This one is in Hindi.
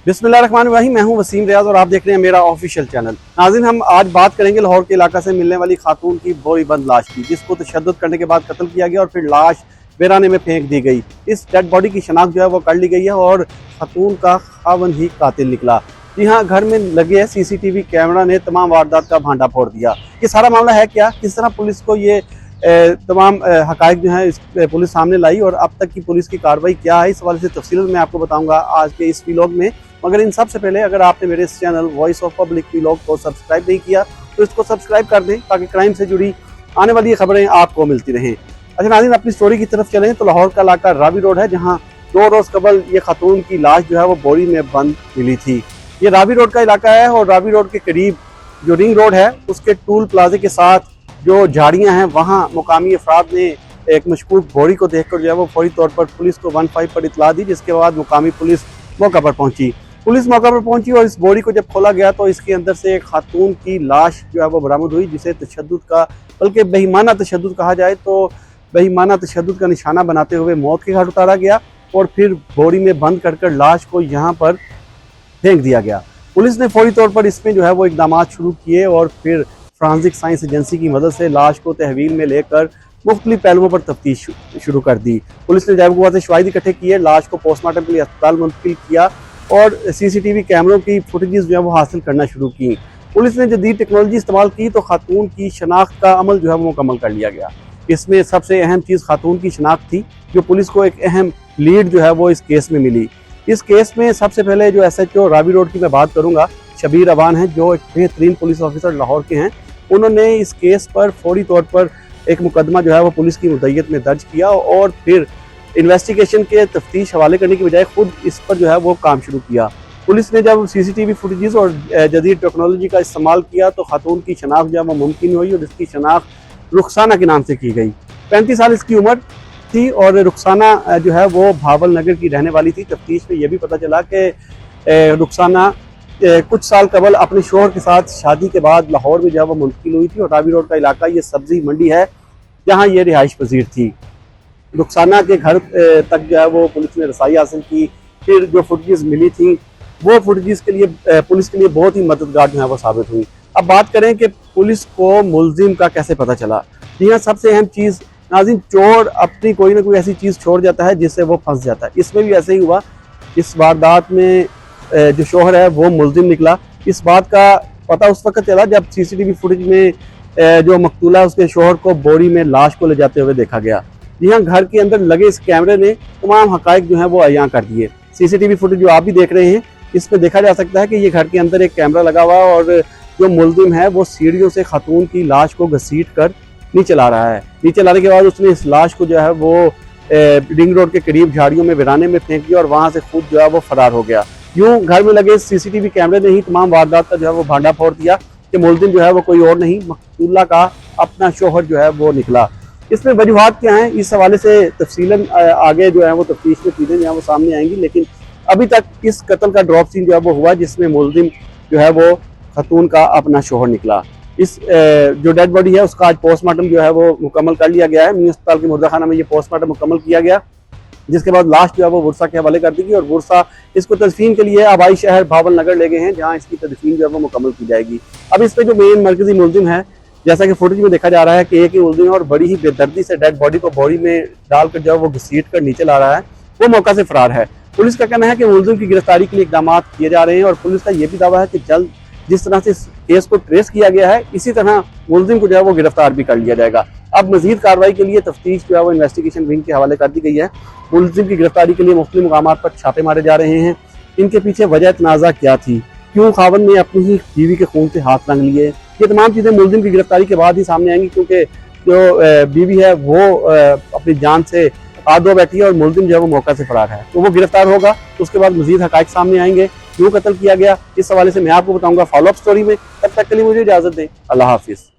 बिस्मिल्लाहिर्रहमानिर्रहीम। मैं हूं वसीम रियाज और आप देख रहे हैं मेरा ऑफिशियल चैनल। नाज़रीन, हम आज बात करेंगे लाहौर के इलाका से मिलने वाली खातून की बोरी बंद लाश की, जिसको तशद्दुद करने के बाद कत्ल किया गया और फिर लाश वीराने में फेंक दी गई। इस डेड बॉडी की शनाख्त जो है वो कर ली गई है और खातून का खावन ही कातिल निकला। जी हाँ, घर में लगे CCTV कैमरा ने तमाम वारदात का भांडा फोड़ दिया। ये सारा मामला है क्या, किस तरह पुलिस को ये तमाम हकायक जो है इस पुलिस सामने लाई और अब तक की पुलिस की कार्रवाई क्या है, इस हवाले से तफसील मैं आपको बताऊंगा आज के इस व्लॉग में। मगर इन सबसे पहले अगर आपने मेरे इस channel voice of public vlog को सब्सक्राइब नहीं किया तो इसको सब्सक्राइब कर दें ताकि क्राइम से जुड़ी आने वाली खबरें आपको मिलती रहें। अच्छा नाज़रीन, अपनी स्टोरी की तरफ चलें तो लाहौर का इलाका रावी रोड है, जहाँ 2 रोज़ कबल ये खातून की लाश जो है वो बोरी में बंद मिली थी। ये रावी रोड का इलाका है और रावी रोड के करीब जो रिंग रोड है उसके टूल प्लाजे के साथ जो झाड़ियाँ हैं वहाँ मुकामी अफराद ने एक मशकूक बोरी को देखकर जो है वो फौरी तौर पर पुलिस को 15 पर इतला दी, जिसके बाद मुकामी पुलिस मौका पर पहुंची। पुलिस मौका पर पहुंची और इस बोरी को जब खोला गया तो इसके अंदर से एक खातून की लाश जो है वो बरामद हुई, जिसे तशद्दुद का, बल्कि बेईमाना तशद्दुद कहा जाए तो बेईमाना तशद्दुद का निशाना बनाते हुए मौत के घाट उतारा गया और फिर बोरी में बंद कर लाश को यहाँ पर फेंक दिया गया। पुलिस ने फौरी तौर पर इसमें जो है वो इकदाम शुरू किए और फिर फॉरेंसिक साइंस एजेंसी की मदद से लाश को तहवील में लेकर मुख्तलिफ पहलुओं पर तफ्तीश शुरू कर दी। पुलिस ने जैब से शवाहिद इकट्ठे किए, लाश को पोस्टमार्टम के लिए अस्पताल मुंतकिल किया और CCTV कैमरों की फुटेजेस जो है वो हासिल करना शुरू की। पुलिस ने जदीद टेक्नोलॉजी इस्तेमाल की तो खातून की शनाख्त का अमल जो है वो मुकम्मल कर लिया गया। इसमें सबसे अहम चीज़ खातून की शनाख्त थी, जो पुलिस को एक अहम लीड जो है वो इस केस में मिली। इस केस में सबसे पहले जो SHO रावी रोड की मैं बात करूंगा, शबीर अवान है, जो एक बेहतरीन पुलिस ऑफिसर लाहौर के हैं। उन्होंने इस केस पर फौरी तौर पर एक मुकदमा जो है वो पुलिस की मुद्दईयत में दर्ज किया और फिर इन्वेस्टिगेशन के तफ्तीश हवाले करने की बजाय खुद इस पर जो है वो काम शुरू किया। पुलिस ने जब CCTV फुटेजेस और जदीद टेक्नोलॉजी का इस्तेमाल किया तो खातून की शनाख्त जो है वो मुमकिन हुई और इसकी शनाख्त रुखसाना के नाम से की गई। 35 साल इसकी उम्र थी और रुखसाना जो है वो भावल नगर की रहने वाली थी। तफ्तीश में यह भी पता चला कि रुखसाना कुछ साल कबल अपने शोहर के साथ शादी के बाद लाहौर में जो है वो मुंतकिल हुई थी और रावी रोड का इलाका ये सब्जी मंडी है जहाँ ये रिहाइश पजीर थी। रुखसाना के घर तक जो है वो पुलिस ने रसाई हासिल की। फिर जो फुटेजेस मिली थी वो फुटेजेस के लिए पुलिस के लिए बहुत ही मददगार जो है वो साबित हुई। अब बात करें कि पुलिस को मुलजिम का कैसे पता चला। जी हाँ, सबसे अहम चीज़ नाज़रीन, चोर अपनी कोई ना कोई ऐसी चीज़ छोड़ जाता है जिससे वो फंस जाता है। इसमें भी ऐसे ही हुआ। इस वारदात में जो शोहर है वो मुलजिम निकला। इस बात का पता उस वक्त चला जब CCTV फुटेज में जो मकतूला है उसके शोहर को बोरी में लाश को ले जाते हुए देखा गया। जी हाँ, घर के अंदर लगे इस कैमरे ने तमाम हकायक जो है वो अयां कर दिए। CCTV फुटेज जो आप भी देख रहे हैं इसमें देखा जा सकता है कि ये घर के अंदर एक कैमरा लगा हुआ है और जो मुलजिम है वो सीढ़ियों से खातून की लाश को घसीट कर नीचे ला रहा है। नीचे लाने के बाद उसने इस लाश को जो है वो रिंग रोड के करीब झाड़ियों में वीराने में फेंक दिया और वहाँ से खुद जो है वो फरार हो गया। यूं घर में लगे CCTV कैमरे ने ही तमाम वारदात का जो है वो भांडा फोड़ दिया कि मुलजिम जो है वो कोई और नहीं, मकतूला का अपना शोहर जो है वो निकला। इसमें वजूहात क्या हैं, इस हवाले से तफसीलन आगे जो है वो तफ्तीश में चीज़ें जो है वो सामने आएंगी, लेकिन अभी तक इस कत्ल का ड्रॉप सीन जो है वो हुआ जिसमें मुलजिम जो है वो खातून का अपना शोहर निकला। इस जो डेड बॉडी है उसका आज पोस्टमार्टम जो है वो मुकम्मल कर लिया गया है। मियां अस्पताल के मुर्दा खाना में ये पोस्टमार्टम मुकम्मल किया गया, जिसके बाद लाश जो है वो बुरसा के हवाले कर दी गई और बुरसा इसको तदफीन के लिए आबाई शहर भावल नगर ले गए हैं, जहाँ इसकी तदफीन जो है वो मुकम्मल की जाएगी। अब इस पे जो मेन मरकजी मुलजिम है, जैसा कि फुटेज में देखा जा रहा है कि एक ही मुलजिम है और बड़ी ही बेदर्दी से डेड बॉडी को बोरी में डालकर जो है वो घसीट कर नीचे ला रहा है, वो मौका से फरार है। पुलिस का कहना है कि मुलजिम की गिरफ्तारी के लिए इकदाम किए जा रहे हैं और पुलिस का ये भी दावा है कि जल्द जिस तरह से इस केस को ट्रेस किया गया है इसी तरह मुलजिम को जो है वो गिरफ्तार भी कर लिया जाएगा। अब मजीद कार्रवाई के लिए तफ्तीश जो है वो इन्वेस्टिगेशन विंग के हवाले कर दी गई है। मुलजिम की गिरफ्तारी के लिए मुख्तलिफ मुकामात पर छापे मारे जा रहे हैं। इनके पीछे वजह तनाज़ा क्या थी, क्यों खावन ने अपनी ही बीवी के खून से हाथ रंग लिए, ये तमाम चीज़ें मुलजिम की गिरफ्तारी के बाद ही सामने आएंगी, क्योंकि जो बीवी है वो अपनी जान से हाथ धो बैठी है और मुलजिम जो है वो मौका से फरार है। तो वो गिरफ्तार होगा तो उसके बाद मजीद हकायक सामने आएंगे, क्यों कत्ल किया गया, इस हवाले से मैं आपको बताऊंगा फॉलोअप स्टोरी में। तब तक के लिए मुझे इजाज़त दें। अल्लाह हाफिज़।